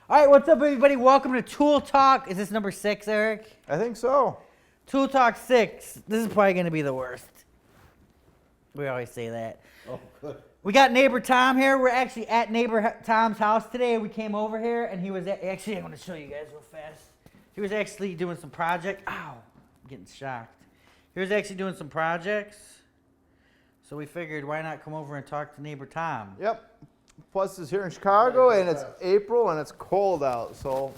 All right, what's up, everybody? Welcome to Tool Talk. Is this number 6, Eric? I think so. Tool Talk 6. This is probably going to be the worst. We always say that. Oh, good. We got neighbor Tom here. We're actually at neighbor Tom's house today. We came over here, and he was actually, I'm going to show you guys real fast. He was actually doing some project. Ow, I'm getting shocked. He was actually doing some projects. So we figured, why not come over and talk to neighbor Tom? Yep. Plus, it's here in Chicago, and it's April, and it's cold out, so.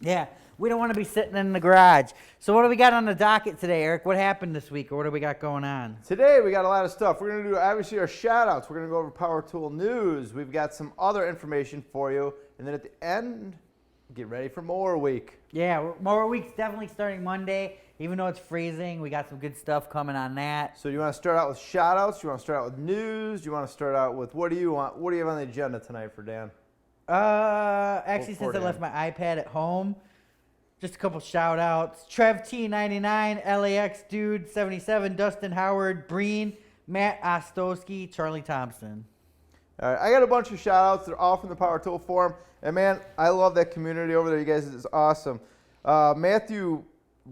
Yeah, we don't want to be sitting in the garage. So what do we got on the docket today, Eric? What happened this week, or what do we got going on? Today, we got a lot of stuff. We're going to do, obviously, our shout-outs. We're going to go over Power Tool news. We've got some other information for you. And then at the end, get ready for Mower Week. Yeah, Mower Week's definitely starting Monday. Even though it's freezing, we got some good stuff coming on that. So you want to start out with shout-outs? You want to start out with news? You want to start out with, what do you want? What do you have on the agenda tonight for Dan? Actually, since I left my iPad at home, just a couple shout-outs. Trev T99, LAX Dude 77, Dustin Howard, Breen, Matt Ostowski, Charlie Thompson. All right, I got a bunch of shout-outs. They're all from the Power Tool Forum. And, man, I love that community over there. You guys, it's awesome. Matthew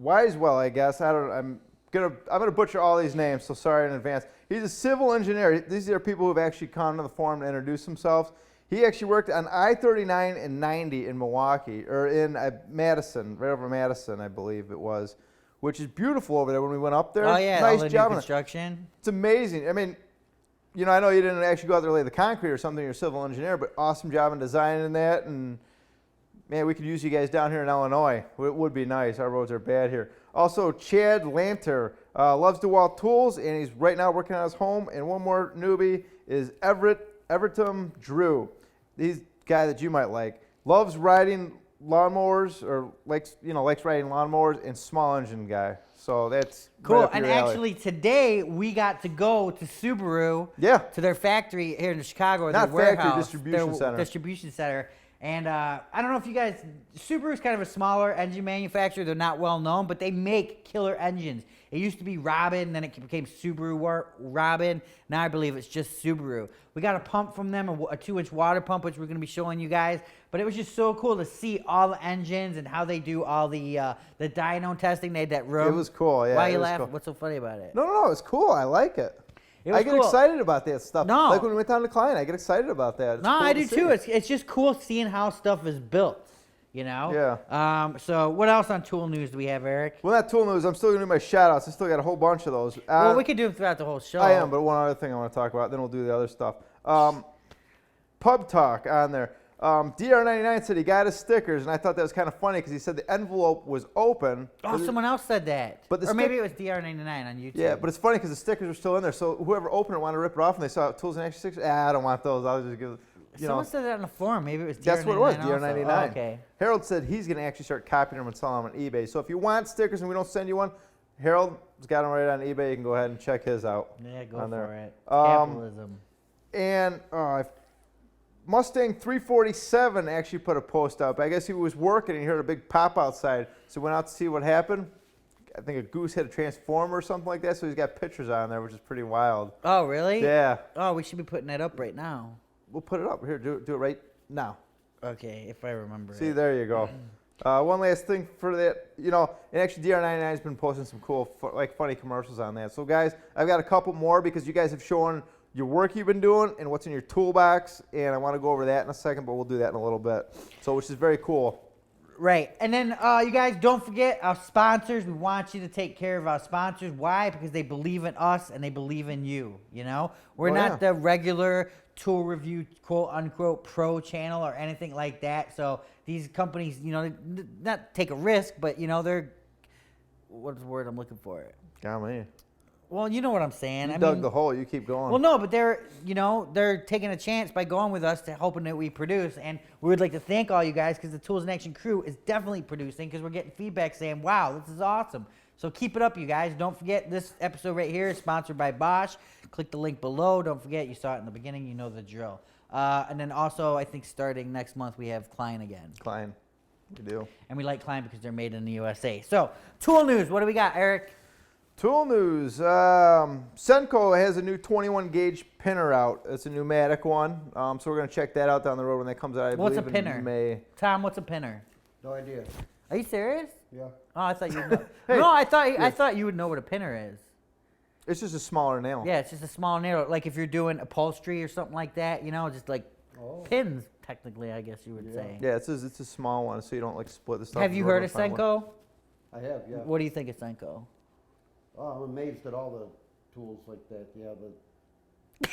Wisewell, I guess. I'm gonna butcher all these names, so sorry in advance. He's a civil engineer. These are people who've actually come to the forum to introduce themselves. He actually worked on I-39 and 90 in Milwaukee, or in Madison, right over Madison, I believe it was, which is beautiful over there when we went up there. Oh yeah, nice all the job new construction. It's amazing. I mean, you know, I know you didn't actually go out there and lay the concrete or something. You're a civil engineer, but awesome job in designing that. And man, we could use you guys down here in Illinois. It would be nice. Our roads are bad here. Also, Chad Lanter loves DeWalt tools, and he's right now working on his home. And one more newbie is Everton Drew. He's a guy that you might like. Loves riding lawnmowers, or likes riding lawnmowers, and small engine guy. So that's cool. Right up And your alley. actually, today we got to go to Subaru. Yeah. To their factory here in Chicago. Not their factory, warehouse, distribution center. Distribution center. And I don't know if you guys, Subaru's kind of a smaller engine manufacturer. They're not well known, but they make killer engines. It used to be Robin, then it became Subaru Robin. Now I believe it's just Subaru. We got a pump from them, a 2-inch water pump, which we're going to be showing you guys. But it was just so cool to see all the engines and how they do all the dyno testing. They had that room. It was cool, yeah. Why are you laughing? Cool. What's so funny about it? No, it's cool. I like it. I get cool. excited about that stuff. No. Like when we went down to Klein, I get excited about that. It's No, cool I to do see. too. It's just cool seeing how stuff is built, you know? Yeah. So what else on tool news do we have, Eric? Well, that tool news, I'm still going to do my shout-outs. I still got a whole bunch of those. Well, we could do them throughout the whole show. I am, but one other thing I want to talk about, then we'll do the other stuff. Pub Talk on there. DR99 said he got his stickers, and I thought that was kind of funny because he said the envelope was open. Oh, someone else said that. But the or maybe it was DR99 on YouTube. Yeah, but it's funny because the stickers were still in there, so whoever opened it wanted to rip it off, and they saw Tools and Action stickers. I don't want those. I'll just give Someone said that on the forum. Maybe it was DR99 That's what it was, also. DR99. Oh, okay. Harold said he's going to actually start copying them and selling them on eBay. So if you want stickers and we don't send you one, Harold's got them right on eBay. You can go ahead and check his out. Yeah, go on for there. it. Capitalism. And Mustang 347 actually put a post up. I guess he was working and he heard a big pop outside. So went out to see what happened. I think a goose hit a transformer or something like that. So he's got pictures on there, which is pretty wild. Oh, really? Yeah. Oh, we should be putting that up right now. We'll put it up. Here, do it right now. Okay, if I remember See, it. there you go. One last thing for that, and actually DR99 has been posting some cool, funny commercials on that. So guys, I've got a couple more because you guys have shown your work you've been doing and what's in your toolbox, and I want to go over that in a second, but we'll do that in a little bit. So, which is very cool. Right. And then you guys don't forget our sponsors. We want you to take care of our sponsors. Why? Because they believe in us and they believe in you, We're not the regular tool review, quote unquote, pro channel or anything like that. So these companies, not take a risk, but, they're, what's the word I'm looking for? Golly. Well, you know what I'm saying. You dug the hole. You keep going. Well, no, but they're taking a chance by going with us to hoping that we produce. And we would like to thank all you guys because the Tools in Action crew is definitely producing because we're getting feedback saying, wow, this is awesome. So keep it up, you guys. Don't forget this episode right here is sponsored by Bosch. Click the link below. Don't forget, you saw it in the beginning. You know the drill. And then also, I think starting next month, we have Klein again. Klein. We do. And we like Klein because they're made in the USA. So, tool news. What do we got, Eric? Tool news. Senko has a new 21 gauge pinner out. It's a pneumatic one. So we're going to check that out down the road when that comes out. I What's a believe pinner? in May. Tom, what's a pinner? No idea. Are you serious? Yeah. Oh, I thought you'd know. Hey, no, I thought you would know what a pinner is. It's just a smaller nail. Yeah, it's just a small nail. Like if you're doing upholstery or something like that, you know, just like pins, technically, I guess you would say. Yeah, it's a small one, so you don't like split the stuff. Have you heard of Senko? I have, yeah. What do you think of Senko? Oh, I'm amazed at all the tools like that. Yeah,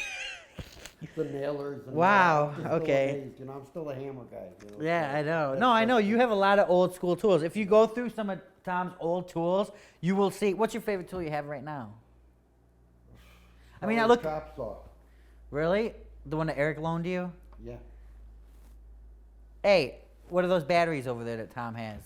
the nailers. And Wow, I'm still okay. amazed, you know, I'm still a hammer guy. You know, Yeah, so I know. that's- No, I know. that's- You have a lot of old school tools. If you go through some of Tom's old tools, you will see. What's your favorite tool you have right now? I mean, I Probably look. Chop saw. Really? The one that Eric loaned you? Yeah. Hey, what are those batteries over there that Tom has?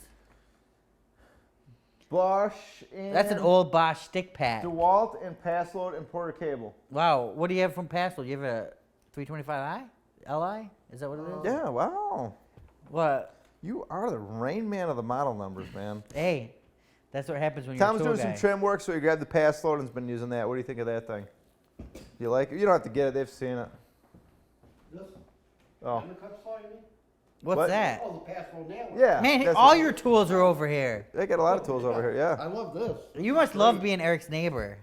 Bosch and That's an old Bosch stick pad. DeWalt and pass load and Porter cable. Wow. What do you have from Passel? You have a 325i? Li? Is that what it is? Yeah, wow. What? You are the rain man of the model numbers, man. Hey, that's what happens when you're Tom's a tool doing guy. some trim work, so he grabbed the pass load and's been using that. What do you think of that thing? You like it? You don't have to get it. They've seen it. This Oh, undercut saw, you mean? What's What? that? Oh, the pass-roll nailer. yeah. Man, that's all it. your tools are over here. They got a lot of tools over here. Yeah. I love this. You must love being Eric's neighbor.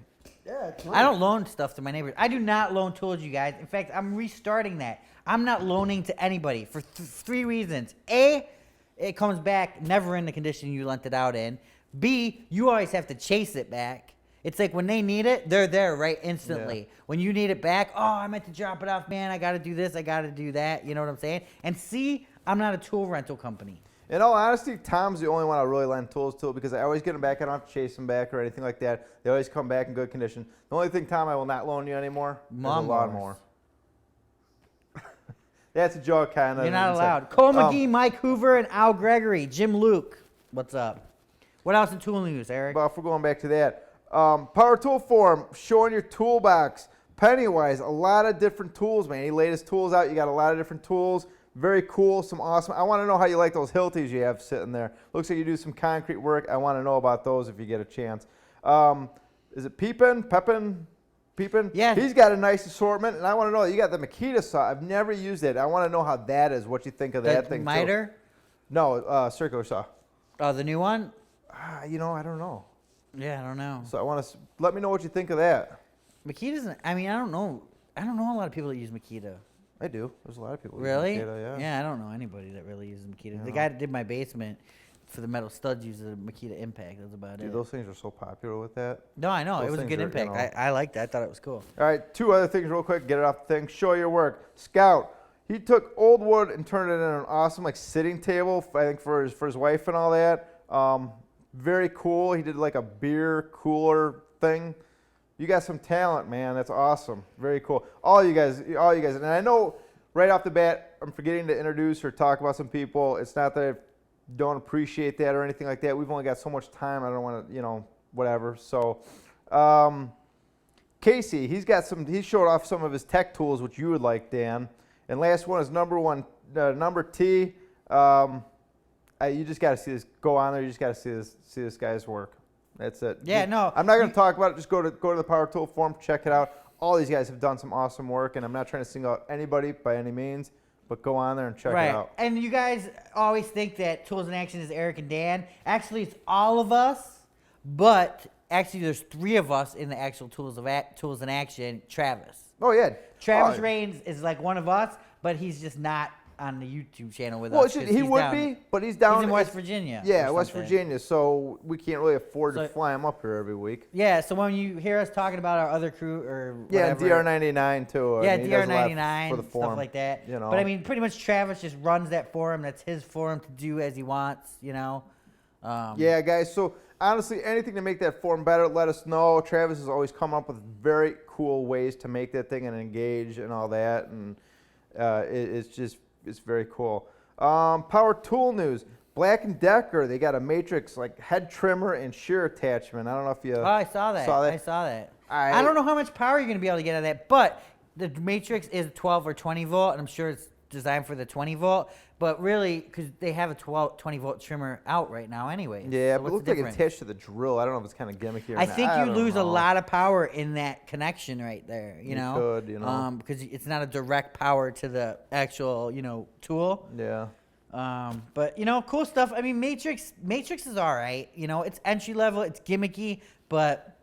Yeah, it's I don't loan stuff to my neighbors. I do not loan tools, you guys. In fact, I'm restarting that. I'm not loaning to anybody for three reasons. A, it comes back never in the condition you lent it out in. B, you always have to chase it back. It's like when they need it, they're there right instantly. Yeah. When you need it back, oh, I meant to drop it off, man. I got to do this. I got to do that. You know what I'm saying? And C, I'm not a tool rental company. In all honesty, Tom's the only one I really lend tools to because I always get them back. I don't have to chase them back or anything like that. They always come back in good condition. The only thing, Tom, I will not loan you anymore is a Lawnmowers. lawnmower. That's a joke, kind of. You're not allowed. Cole McGee, Mike Hoover, and Al Gregory. Jim Luke. What's up? What else in tool news, Eric? But if we're going back to that, Power Tool Forum, showing your toolbox. Pennywise, a lot of different tools, man. He laid his tools out. You got a lot of different tools. Very cool, some awesome. I want to know how you like those Hiltis you have sitting there. Looks like you do some concrete work. I want to know about those if you get a chance. Is it Peepin? Yeah. He's got a nice assortment, and I want to know, you got the Makita saw. I've never used it. I want to know how that is, what you think of that The thing. too. miter? No, circular saw. Oh, the new one? I don't know. Yeah, I don't know. So I want to, let me know what you think of that. Makita's, I mean, I don't know. I don't know a lot of people that use Makita. I do. There's a lot of people. who use Really? Makita, yeah. I don't know anybody that really uses Makita. Yeah. The guy that did my basement for the metal studs uses a Makita Impact. That's about Dude, it. those things are so popular with that. No, I know. those It was a things good are, impact. I liked that. I thought it was cool. All right, two other things real quick. Get it off the thing. Show your work. Scout. He took old wood and turned it into an awesome like sitting table. I think for his wife and all that. Very cool. He did like a beer cooler thing. You got some talent, man. That's awesome. Very cool. All you guys. And I know right off the bat, I'm forgetting to introduce or talk about some people. It's not that I don't appreciate that or anything like that. We've only got so much time. I don't want to, whatever. So, Casey, he showed off some of his tech tools, which you would like, Dan. And last one is number T. You just got to see this. Go on there. You just got to see this guy's work. That's it. Yeah, no. I'm not going to talk about it. Just go to the Power Tool Forum. Check it out. All these guys have done some awesome work, and I'm not trying to single out anybody by any means, but go on there and check it out. And you guys always think that Tools in Action is Eric and Dan. Actually, it's all of us, but actually there's three of us in the actual Tools in Action. Travis. Oh yeah. Travis Oh, Raines is like one of us, but he's just not on the YouTube channel with Well, us. 'cause he he's would down- be, but he's down He's in West Virginia. Yeah, or West something. Virginia. So we can't really afford to So- fly him up here every week. Yeah, so when you hear us talking about our other crew or Yeah, whatever, and DR99 too. yeah, I mean, he does a lot DR99, for the forum. stuff like that. you know. But I mean, pretty much Travis just runs that forum. That's his forum to do as he wants, Yeah, guys. So honestly, anything to make that forum better, let us know. Travis has always come up with very cool ways to make that thing and engage and all that, and it's very cool. Power tool news. Black & Decker, they got a Matrix like head trimmer and shear attachment. I don't know if you Oh, I saw that. saw that. I saw that. I I don't know how much power you're going to be able to get out of that, but the Matrix is 12 or 20 volt, and I'm sure it's designed for the 20 volt, but really, because they have a 20 volt trimmer out right now anyway. Yeah, So but it looks like it's attached to the drill. I don't know if it's kind of gimmicky or not. I think you don't lose a know. lot of power in that connection right there, you know? Could, you know. Because it's not a direct power to the actual, tool. Yeah. But, cool stuff. I mean, Matrix is all right. It's entry level, it's gimmicky, but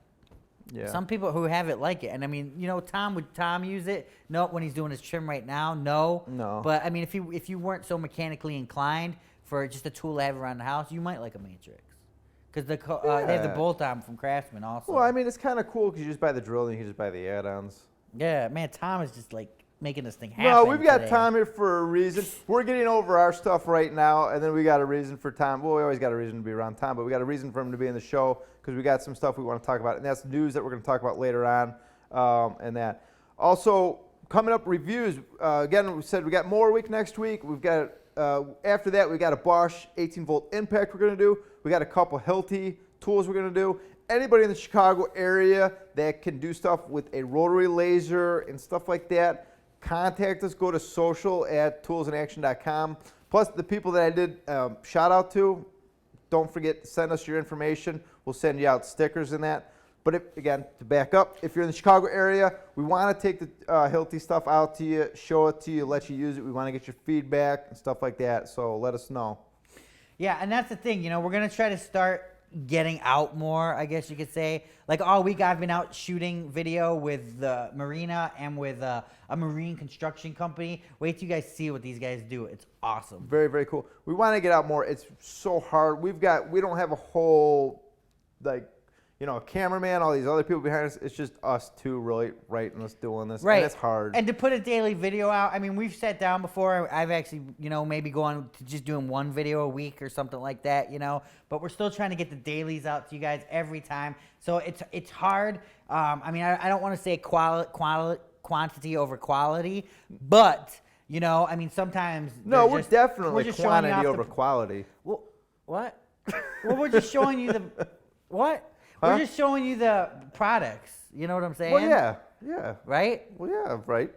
Yeah. some people who have it like it. And I mean, would Tom use it? No, when he's doing his trim right now, no. No. But I mean, if you weren't so mechanically inclined for just a tool to have around the house, you might like a Matrix. Because they have the Yeah. bolt on from Craftsman also. Well, I mean, it's kind of cool because you just buy the drill and you can just buy the add-ons. Yeah, man, Tom is just like making this thing happen. No, we've got today. Tom here for a reason. We're getting over our stuff right now, and then we got a reason for Tom. Well, we always got a reason to be around Tom, but we got a reason for him to be in the show because we got some stuff we want to talk about, and that's news that we're going to talk about later on, and that. Also, coming up, reviews. Again, we said we got Mower Week next week. We've got, after that, we got a Bosch 18-volt impact we're going to do. We got a couple Hilti tools we're going to do. Anybody in the Chicago area that can do stuff with a rotary laser and stuff like that, contact us. Go to social@toolsinaction.com. Plus, the people that I did shout out to, don't forget to send us your information. We'll send you out stickers and that. But again, to back up, if you're in the Chicago area, we want to take the Hilti stuff out to you, show it to you, let you use it. We want to get your feedback and stuff like that. So let us know. Yeah, and that's the thing. We're going to try to start getting out more, I guess you could say. Like all week I've been out shooting video with the marina and with a marine construction company. Wait till you guys see what these guys do. It's awesome. Very, very cool. We want to get out more. It's so hard. We don't have a whole, a cameraman, all these other people behind us. It's just us two really writing us, doing this. Right. And it's hard. And to put a daily video out, I mean, we've sat down before. I've actually, maybe gone to just doing one video a week or something like that, But we're still trying to get the dailies out to you guys every time. So it's hard. I mean, I don't want to say quantity over quality, but, I mean, sometimes. No, we're definitely just showing you quantity off over quality. Well, what? Well, we're just showing you the. What? Huh? We're just showing you the products. You know what I'm saying? Well, yeah. Right? Well, yeah, right.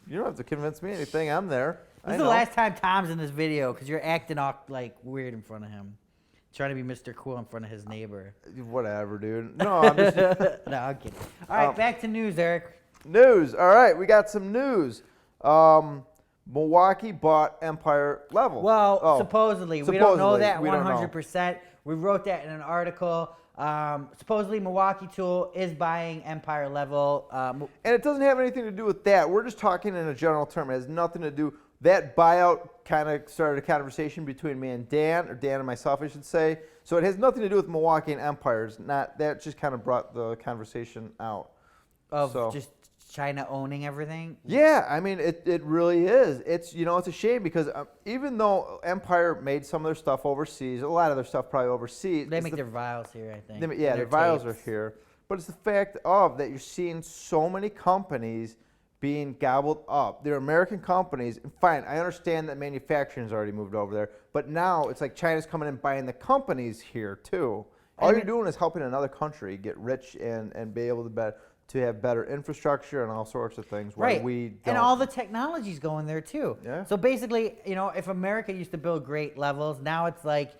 You don't have to convince me anything. I'm there. This is the last time Tom's in this video because you're acting all weird in front of him. Trying to be Mr. Cool in front of his neighbor. Whatever, dude. No, I'm just. No, I'm kidding. All right, back to news, Eric. News. All right, we got some news. Milwaukee bought Empire Level. Well, supposedly. We don't know that we don't know. 100%. We wrote that in an article. Supposedly, Milwaukee Tool is buying Empire Level. And it doesn't have anything to do with that. We're just talking in a general term. It has nothing to do. That buyout kind of started a conversation between me and Dan, or Dan and myself, I should say. So it has nothing to do with Milwaukee and Empires. That just kind of brought the conversation out. Just China owning everything? Yeah, I mean, it really is. It's it's a shame because even though Empire made some of their stuff overseas, a lot of their stuff probably overseas. They make their vials here, I think. Their vials are here. But it's the fact that you're seeing so many companies being gobbled up. They're American companies. And fine, I understand that manufacturing's already moved over there, but now it's like China's coming in and buying the companies here too. All you're doing is helping another country get rich and be able to have better infrastructure and all sorts of things where we don't. And all the technology's going there too. Yeah. So basically, if America used to build great levels, now it's like,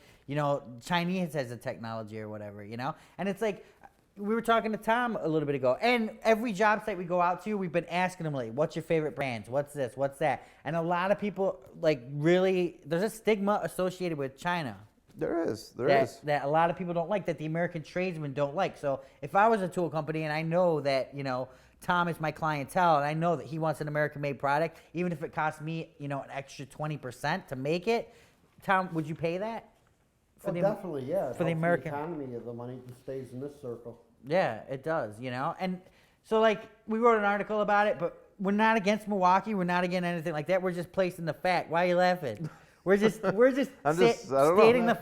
Chinese has the technology or whatever, And it's like, we were talking to Tom a little bit ago, and every job site we go out to, we've been asking them, like, what's your favorite brands? What's this? What's that? And a lot of people, really, there's a stigma associated with China. There is. That a lot of people don't like, that the American tradesmen don't like. So if I was a tool company and I know that, Tom is my clientele and I know that he wants an American-made product, even if it costs me, an extra 20% to make it, Tom, would you pay that? Definitely, yeah. For the American economy of the money just stays in this circle. Yeah, it does, And so, we wrote an article about it, but we're not against Milwaukee. We're not against anything like that. We're just placing the fact. Why are you laughing? We're just stating the.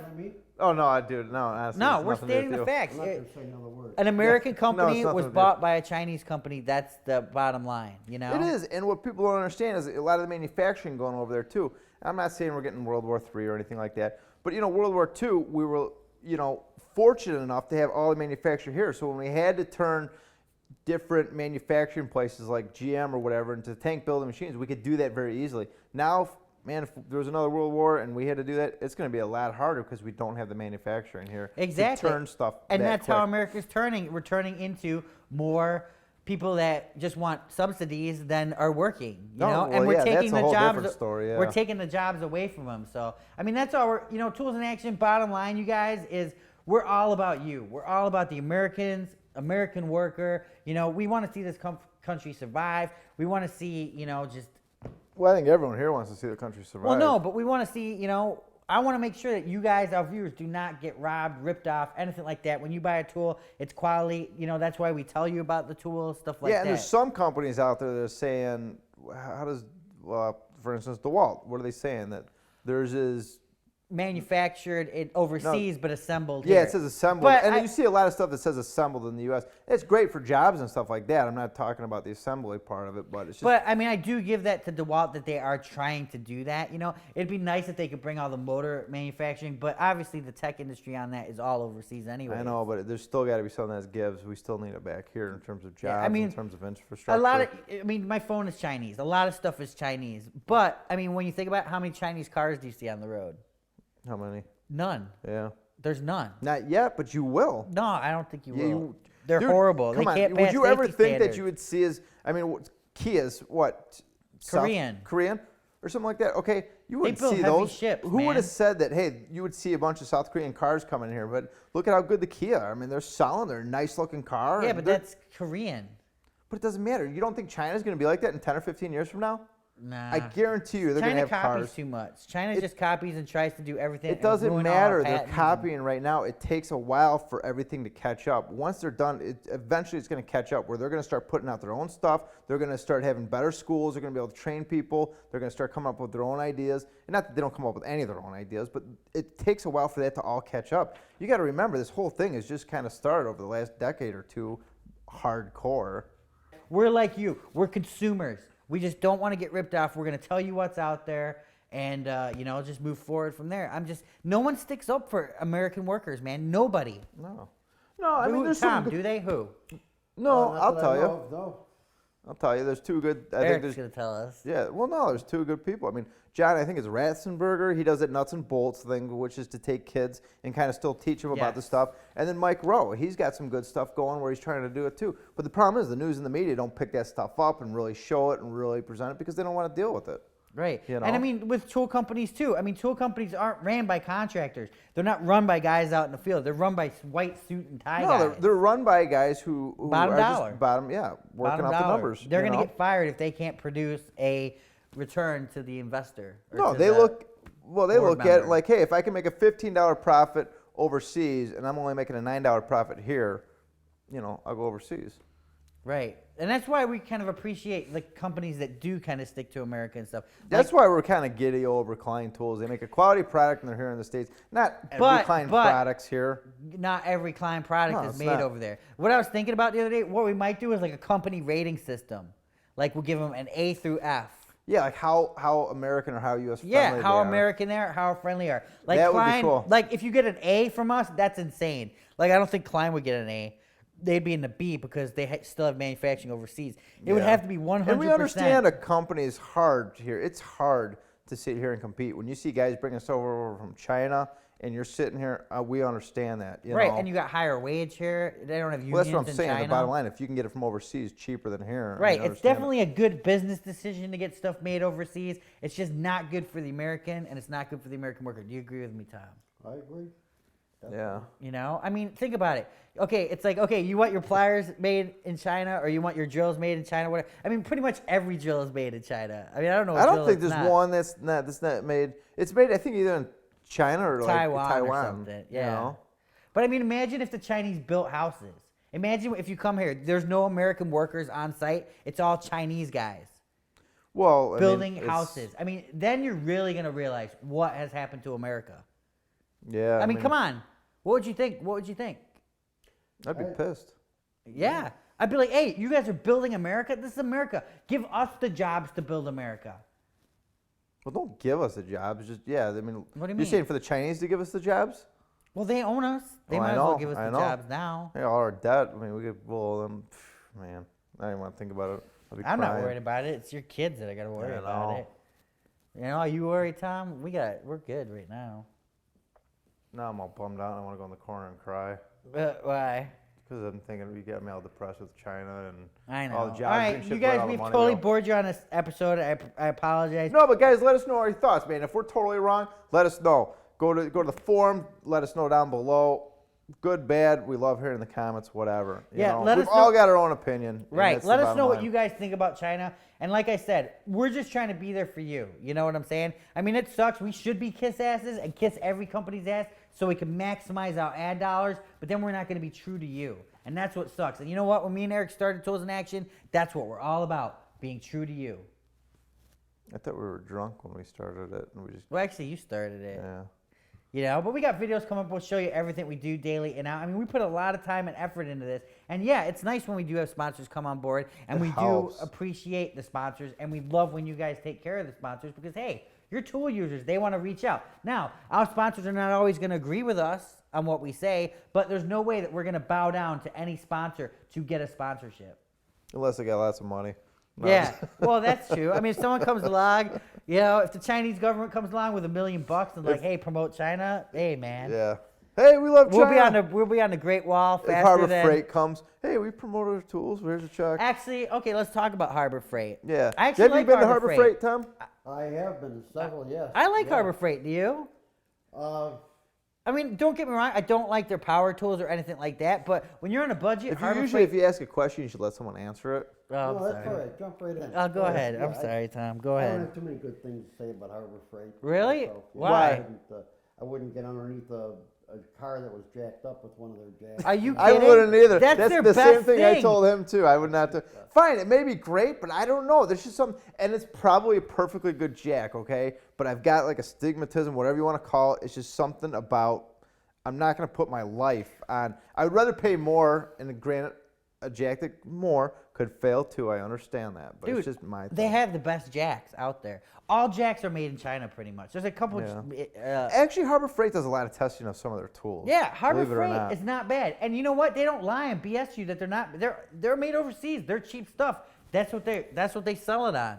Oh no, dude, no. Honestly, No, it's we're nothing to stating do the with you. facts. I'm not going to say another word. An American company nothing was to do. bought by a Chinese company. That's the bottom line, It is, and what people don't understand is a lot of the manufacturing going over there too. I'm not saying we're getting World War III or anything like that, but World War II, we were fortunate enough to have all the manufacturing here. So when we had to turn different manufacturing places like GM or whatever, and to tank building machines, we could do that very easily. Now, man, if there was another world war and we had to do that, it's going to be a lot harder because we don't have the manufacturing here Exactly. to turn stuff. And that that's quick. how America's turning. We're turning into more people that just want subsidies than are working. You know, and we're taking that's a the whole jobs. different story. Yeah. We're taking the jobs away from them. So I mean, that's all we're. You know, Tools in Action. Bottom line, you guys, is we're all about you. We're all about the Americans, American worker. You know, we want to see this country survive. We want to see, you know, just. Well, I think everyone here wants to see the country survive. Well, no, but we want to see, you know, I want to make sure that you guys, our viewers, do not get robbed, ripped off, anything like that. When you buy a tool, it's quality. You know, that's why we tell you about the tools, stuff like that. Yeah, and there's some companies out there that are saying, how does, for instance, DeWalt, what are they saying? That theirs is Manufactured it overseas, but assembled Yeah, here. it says assembled. But And I- you see a lot of stuff that says assembled in the U.S. It's great for jobs and stuff like that. I'm not talking about the assembly part of it, but it's just. But I mean, I do give that to DeWalt that they are trying to do that. You know, it'd be nice if they could bring all the motor manufacturing, but obviously the tech industry on that is all overseas anyway. I know, but there's still got to be something that gives. We still need it back here in terms of jobs, Yeah, I mean, in terms of infrastructure. A lot of, I mean, my phone is Chinese. A lot of stuff is Chinese. But I mean, when you think about how many Chinese cars do you see on the road? How many? None. Yeah. There's none. Not yet, but you will. No, I don't think you Yeah, will. They're Dude, horrible. They Come on. can't Would pass you ever safety think that standards. you would see as, I mean, Kia's what? Korean. Korean or something like that. Okay, you wouldn't build see heavy those. ships, Who would man. have said that? Hey, you would see a bunch of South Korean cars coming here, but look at how good the Kia are. I mean, they're solid. They're a nice looking car. Yeah, and but they're- that's Korean. But it doesn't matter. You don't think China's going to be like that in 10 or 15 years from now? Nah. I guarantee you they're going China to have copies cars. too much. China It- just copies and tries to do everything. It and doesn't ruin all our matter. They're patents and- copying right now. It takes a while for everything to catch up. Once they're done, eventually it's going to catch up where they're going to start putting out their own stuff. They're going to start having better schools. They're going to be able to train people. They're going to start coming up with their own ideas. And not that they don't come up with any of their own ideas, but it takes a while for that to all catch up. You got to remember, this whole thing has just kind of started over the last decade or two, hardcore. We're like you. We're consumers. We just don't want to get ripped off. We're going to tell you what's out there and, you know, just move forward from there. No one sticks up for American workers, man. Nobody. No. No, I mean, Who, there's Tom, some. do they? Who? No, Not I'll that I tell know you. of, no. I'll tell you. There's two good. I think Eric's there's. going to tell us. Yeah, well, no, there's two good people. I mean, John, I think it's Ratzenberger. He does that nuts and bolts thing, which is to take kids and kind of still teach them about the Yes. stuff. And then Mike Rowe, he's got some good stuff going where he's trying to do it too. But the problem is the news and the media don't pick that stuff up and really show it and really present it because they don't want to deal with it. Right. You And I know? mean, with tool companies too. I mean, tool companies aren't ran by contractors. They're not run by guys out in the field. They're run by white suit and tie No, guys. they're run by guys who Bottom are dollar. just bottom, yeah, working Bottom out the dollar. numbers. They're you going to know? get fired if they can't produce a return to the investor. or No, to they the look board at it member. like, hey, if I can make a $15 profit overseas and I'm only making a $9 profit here, you know, I'll go overseas. Right. And that's why we kind of appreciate the companies that do kind of stick to America and stuff. That's why we're kind of giddy over Klein Tools. They make a quality product and they're here in the States. Not But- Klein but- products here. Not every Klein product No, is it's made not. over there. What I was thinking about the other day, what we might do is like a company rating system. Like we'll give them an A through F. Yeah, like how American or how U.S. friendly Yeah, they how are. American they are, how friendly they are. Like That would be Klein, cool. like if you get an A from us, that's insane. Like I don't think Klein would get an A. They'd be in the B because they still have manufacturing overseas. It would Yeah. have to be 100%. And we understand a company is hard here. It's hard to sit here and compete. When you see guys bringing stuff over from China and you're sitting here, we understand that. You Right, know? and you got higher wage here. They don't have unions Well, that's what I'm in saying. China. The bottom line, if you can get it from overseas cheaper than here, Right, I it's understand it. definitely a good business decision to get stuff made overseas. It's just not good for the American, and it's not good for the American worker. Do you agree with me, Tom? I agree. Yeah. You know, I mean, think about it. Okay, it's like, okay, you want your pliers made in China, or you want your drills made in China, whatever. I mean, pretty much every drill is made in China. I mean, I don't know. What I don't drill think it's there's not. one that's not made. It's made, I think, either in China or like Taiwan or something. you Yeah. know? But I mean, imagine if the Chinese built houses. Imagine if you come here, there's no American workers on site. It's all Chinese guys Well, I mean, building it's- houses. I mean, then you're really going to realize what has happened to America. Yeah. I mean, come on. What would you think? What would you think? I'd be pissed. Yeah. I'd be like, hey, you guys are building America? This is America. Give us the jobs to build America. Well, don't give us the jobs. Just I mean, What do you you're mean? saying for the Chinese to give us the jobs? Well, they own us. They Oh, might I as well know, give us I the know. jobs now. Yeah, all our debt. I mean, we could blow them. Man, I don't even want to think about it. I'll be I'm not crying. worried about it. It's your kids that I gotta worry I about know. it. You know, are you worried, Tom? We're good right now. Now I'm all bummed out. I want to go in the corner and cry. Why? Because I'm thinking we got me all depressed with China and I know. all the jobs All right, and shit. you where guys, all the we've money totally go. bored you on this episode. I apologize. No, but guys, let us know your thoughts, man. If we're totally wrong, let us know. Go to the forum. Let us know down below. Good, bad. We love hearing the comments. Whatever. You Yeah, know, let we've us all know- got our own opinion. and Right. that's Let the us bottom know what line. you guys think about China. And like I said, we're just trying to be there for you. You know what I'm saying? I mean, it sucks. We should be kiss asses and kiss every company's ass so we can maximize our ad dollars, but then we're not going to be true to you. And that's what sucks. And you know what? When me and Eric started Tools in Action, that's what we're all about, being true to you. I thought we were drunk when we started it, and we just Well, actually, you started it. yeah. You know, but we got videos coming up. We'll show you everything we do daily and out. I mean, we put a lot of time and effort into this. And yeah, it's nice when we do have sponsors come on board. And It we helps. do appreciate the sponsors. And we love when you guys take care of the sponsors because, hey, you're tool users. They want to reach out. Now, our sponsors are not always going to agree with us on what we say, but there's no way that we're going to bow down to any sponsor to get a sponsorship. Unless they got lots of money. No. Yeah, well, that's true. I mean, if someone comes along, you know, if the Chinese government comes along with $1 million and like, hey, promote China, hey, man. Yeah. Hey, we love China. We'll be on the Great Wall If faster Harbor than. Freight comes, hey, we promote our tools. Here's a check. Actually, okay, let's talk about Harbor Freight. Yeah. I actually Have like you been to Harbor Harbor Freight. Freight, Tom? I have been several, yes. I like yeah. Harbor Freight. Do you? Uh, I mean, don't get me wrong. I don't like their power tools or anything like that. But when you're on a budget, If you Harbor usually, Freight. if you ask a question, you should let someone answer it. Oh, I'm no, that's sorry. all right. Jump right in. Oh, go ahead. Yeah, I'm sorry, Tom. Go I don't ahead. have too many good things to say about Harbor Freight. Really? myself. Why? I wouldn't get underneath a car that was jacked up with one of their jacks. Are you I kidding? wouldn't either. That's That's their the best same thing I thing. told him too. I would not do. Fine, it may be great, but I don't know. There's just some, and it's probably a perfectly good jack, okay? But I've got like a stigmatism, whatever you want to call it. It's just something about. I'm not going to put my life on. I would rather pay more, and granted, a jack that more could fail too. I understand that, but Dude, it's just my thing. they have the best jacks out there. All jacks are made in China, pretty much. There's a couple. Actually, Harbor Freight does a lot of testing of some of their tools. Yeah, Harbor believe it or Freight not. is not bad. And you know what? They don't lie and BS you that they're not. They're made overseas. They're cheap stuff. That's what they sell it on.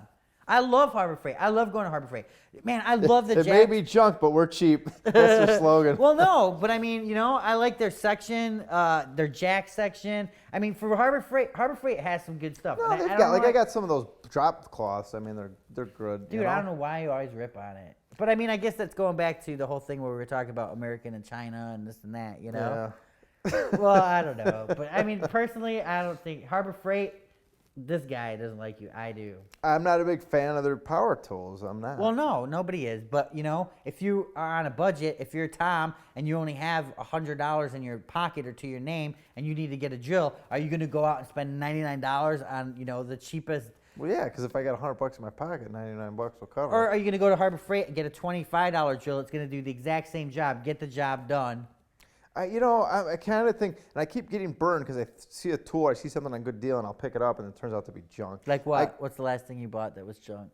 I love Harbor Freight. I love going to Harbor Freight. Man, I love the It jacks. may be junk, but we're cheap. That's their slogan. Well, no, but I mean, you know, I like their section, their jack section. I mean, for Harbor Freight has some good stuff. No, And they've I got don't like know I got some of those drop cloths. I mean, they're good. Dude, I don't know why you always rip on it. But I mean, I guess that's going back to the whole thing where we were talking about American and China and this and that, you know? Yeah. Well, I don't know. But I mean, personally, I don't think Harbor Freight, this guy doesn't like you. I do. I'm not a big fan of their power tools. I'm not. Well, no, nobody is. But, you know, if you are on a budget, if you're Tom and you only have $100 in your pocket or to your name and you need to get a drill, are you going to go out and spend $99 on, you know, the cheapest? Well, yeah, because if I got $100 in my pocket, $99 will cover. Or it. are you going to go to Harbor Freight and get a $25 drill? It's going to do the exact same job, get the job done. I kind of think, and I keep getting burned because I see a tool, I see something on good deal, and I'll pick it up, and it turns out to be junk. Like what? What's the last thing you bought that was junk?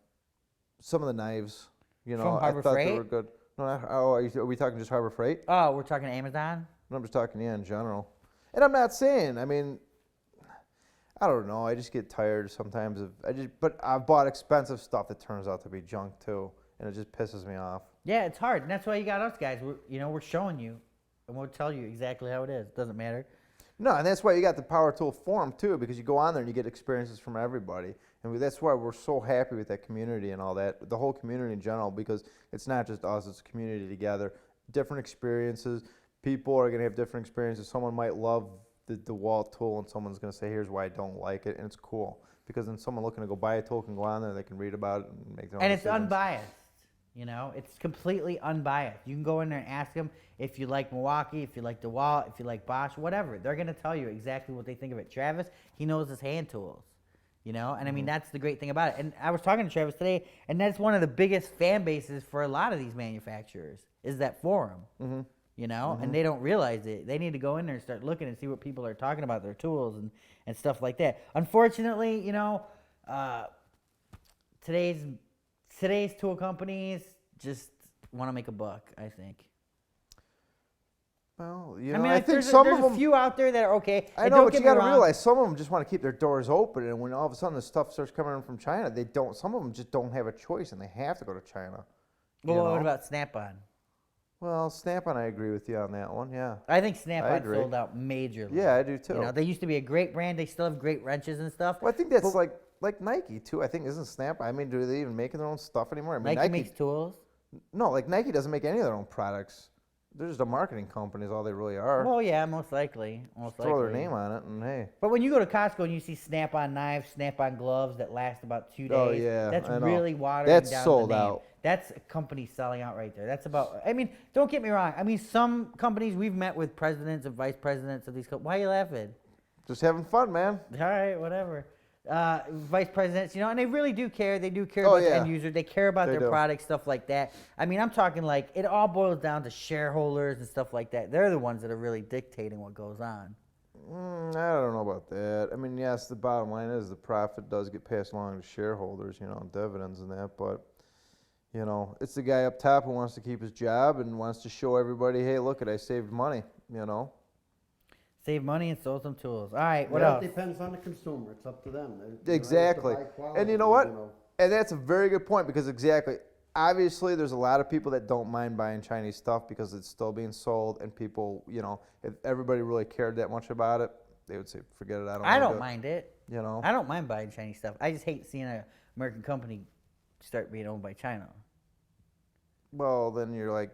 Some of the knives, you know, From Harbor I thought they Freight? were good. No, are we talking just Harbor Freight? Oh, we're talking Amazon? No, I'm just talking in general. And I'm not saying, I mean, I don't know. I just get tired sometimes but I've bought expensive stuff that turns out to be junk too, and it just pisses me off. Yeah, it's hard, and that's why you got us guys. We're showing you, and we'll tell you exactly how it is. Doesn't matter. No, and that's why you got the Power Tool Forum too, because you go on there and you get experiences from everybody, and that's why we're so happy with that community and all that, the whole community in general, because it's not just us; it's a community together. Different experiences. People are gonna have different experiences. Someone might love the wall tool, and someone's gonna say, "Here's why I don't like it," and it's cool because then someone looking to go buy a tool can go on there, they can read about it and make their own And it's decisions. unbiased. You know, it's completely unbiased. You can go in there and ask them if you like Milwaukee, if you like DeWalt, if you like Bosch, whatever. They're going to tell you exactly what they think of it. Travis, he knows his hand tools, you know? And I mean, that's the great thing about it. And I was talking to Travis today, and that's one of the biggest fan bases for a lot of these manufacturers is that forum, you know? And they don't realize it. They need to go in there and start looking and see what people are talking about, their tools and stuff like that. Unfortunately, you know, today's tool companies just want to make a buck, I think. Well, you I know, mean, I like, think there's, some there's of a them. few out there that are okay. I And know, don't but get you me got to wrong. realize some of them just want to keep their doors open, and when all of a sudden the stuff starts coming in from China, they don't. Some of them just don't have a choice, and they have to go to China. Well, you what know? about Snap-on? Well, Snap-on, I agree with you on that one. Yeah. I think I Snap-on agree. sold out majorly. Yeah, I do too. You know, they used to be a great brand. They still have great wrenches and stuff. Well, I think that's But like Nike too. I think isn't Snap. I mean, do they even make their own stuff anymore? I mean, Nike makes tools. No, like Nike doesn't make any of their own products. They're just a marketing company. Is all they really are. Well, yeah, most likely. Throw their name on it, and hey. But when you go to Costco and you see Snap-on knives, Snap-on gloves that last about 2 days, Oh, yeah, that's I know. really watering That's down sold the name. out. That's a company selling out right there. That's about. I mean, don't get me wrong. I mean, some companies we've met with presidents and vice presidents of these companies. Why are you laughing? Just having fun, man. All right, whatever. Vice presidents, you know, and they really do care. They do care Oh, about the yeah. end user. They care about They their do. product, stuff like that. I mean, I'm talking like it all boils down to shareholders and stuff like that. They're the ones that are really dictating what goes on. I don't know about that. I mean, yes, the bottom line is the profit does get passed along to shareholders, you know, dividends and that, but, you know, it's the guy up top who wants to keep his job and wants to show everybody, hey, look, I saved money, you know. Save money and sold some tools. All right, what Yeah, else? It depends on the consumer. It's up to them. They're right to Exactly. buy quality, And you know what? you know. And that's a very good point because exactly, obviously there's a lot of people that don't mind buying Chinese stuff because it's still being sold and people, you know, if everybody really cared that much about it, they would say, forget it, I don't I wanna don't do it," mind it. You know? I don't mind buying Chinese stuff. I just hate seeing an American company start being owned by China. Well, then you're like,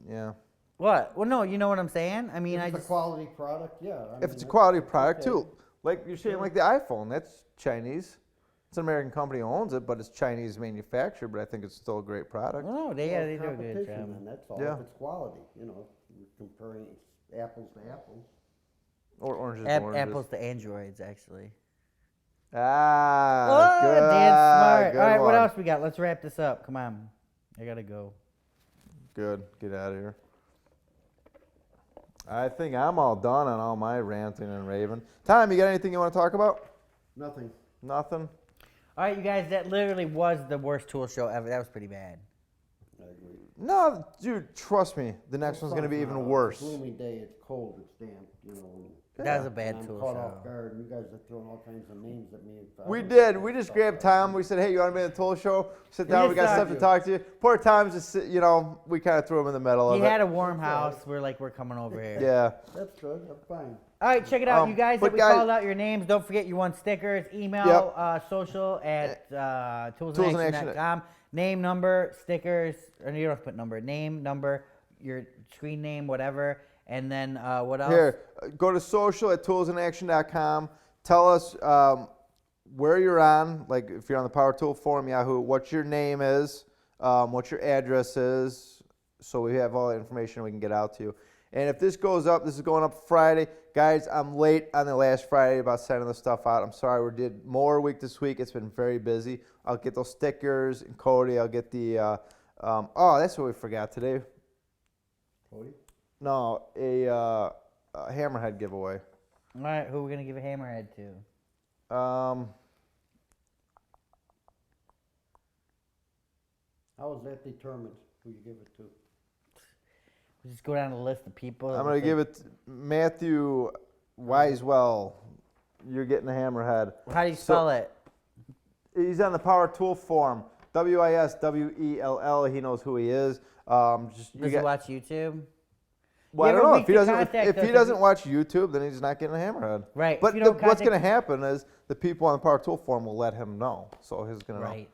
yeah. What? Well, no, you know what I'm saying? I mean, If I it's a just. quality product, yeah. I If mean, it's a quality that's product okay. too, like you're saying, like the iPhone, that's Chinese. It's an American company who owns it, but it's Chinese manufactured. But I think it's still a great product. Well, no, they, Well, yeah, they do a good competition, job. then, that's all. Yeah. If it's quality, you know, you're comparing apples to apples. Or oranges to oranges. Apples to Androids, actually. Ah, Oh, good. Dan's smart. Good All right, what one. else we got? Let's wrap this up. Come on. I gotta go. Good. Get out of here. I think I'm all done on all my ranting and raving. Tom, you got anything you want to talk about? Nothing. Nothing? All right, you guys, that literally was the worst tool show ever. That was pretty bad. I agree. No, dude, trust me. The next one's going to be even worse. It's a gloomy day. It's cold. It's damp. You know. That was a and bad I'm tool caught show. off guard. You guys are throwing all kinds of names at me. We did. We just grabbed Tom. We said, hey, you want to be in the tool show? Sit We down. just We got thought stuff to you. talk to you. Poor Tom's just, you know, we kind of threw him in the middle He of it. had a warm house. We're like, we're coming over here. Yeah. That's good. I'm fine. All right, check it out, you guys. but That we guys- called out your names. Don't forget you won stickers. Email, Yep. social at Tools in Action. toolsinaction.com. Name, number, stickers. Or you don't have to put number. Name, number, your screen name, whatever. And then what else? Here, go to social at toolsinaction.com. Tell us where you're on, like if you're on the Power Tool Forum, Yahoo, what your name is, what your address is, so we have all the information we can get out to you. And if this goes up, this is going up Friday. Guys, I'm late on the last Friday about sending the stuff out. I'm sorry, we did more week this week. It's been very busy. I'll get those stickers, and Cody, I'll get the, oh, that's what we forgot today. Cody? No, a hammerhead giveaway. All right, who are we going to give a hammerhead to? How is that determined? Who you give it to? We just go down the list of people. I'm going to give it to Matthew Wisewell. You're getting a hammerhead. How do you spell it? He's on the Power Tool Forum. Wiswell. He knows who he is. Does he watch YouTube? Well, I You don't ever know weak if he to doesn't. contact If us he if doesn't you- watch YouTube, then he's not getting a hammerhead. Right. But If you don't what's going to contact- happen is the people on the Power Tool Forum will let him know. So he's going to know. Right,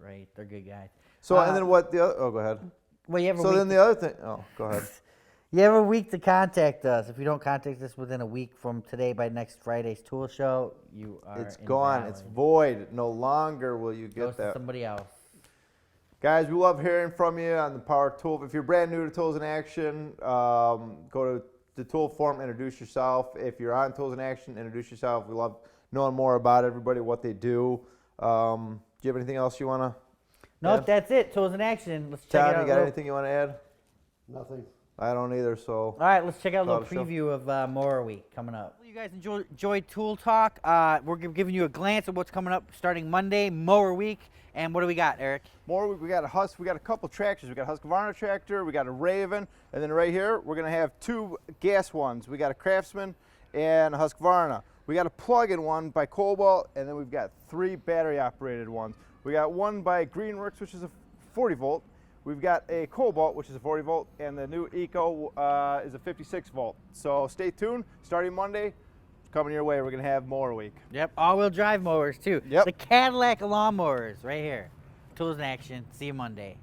right. They're good guys. So and then what the other? Oh, go ahead. Well, you have a So week then the other thing. Oh, go ahead. You have a week to contact us. If you don't contact us within a week from today by next Friday's tool show, you are It's gone. It's invalid. void. No longer will you Goes get to that. somebody else. Guys, we love hearing from you on the Power Tool. If you're brand new to Tools in Action, go to the Tool Forum, introduce yourself. If you're on Tools in Action, introduce yourself. We love knowing more about everybody, what they do. Do you have anything else you want to? Nope, that's it. Tools in action. Let's check it Tom, out. you got anything you want to add? Nothing. I don't either, so. All right, let's check out a little Call the show. preview of Mower Week coming up. you guys enjoyed Tool Talk. We're giving you a glance at what's coming up starting Monday, Mower Week. And what do we got, Eric? More, we got a couple tractors. We got a Husqvarna tractor, we got a Raven, and then right here we're gonna have 2 gas ones. We got a Craftsman and a Husqvarna. We got a plug-in one by Cobalt, and then we've got 3 battery-operated ones. We got one by Greenworks, which is a 40 volt. We've got a Cobalt, which is a 40 volt, and the new Eco is a 56 volt. So stay tuned. Starting Monday, coming your way. We're gonna have Mower Week. Yep, all-wheel drive mowers too. Yep. The Cadillac lawnmowers right here. Tools in action. See you Monday.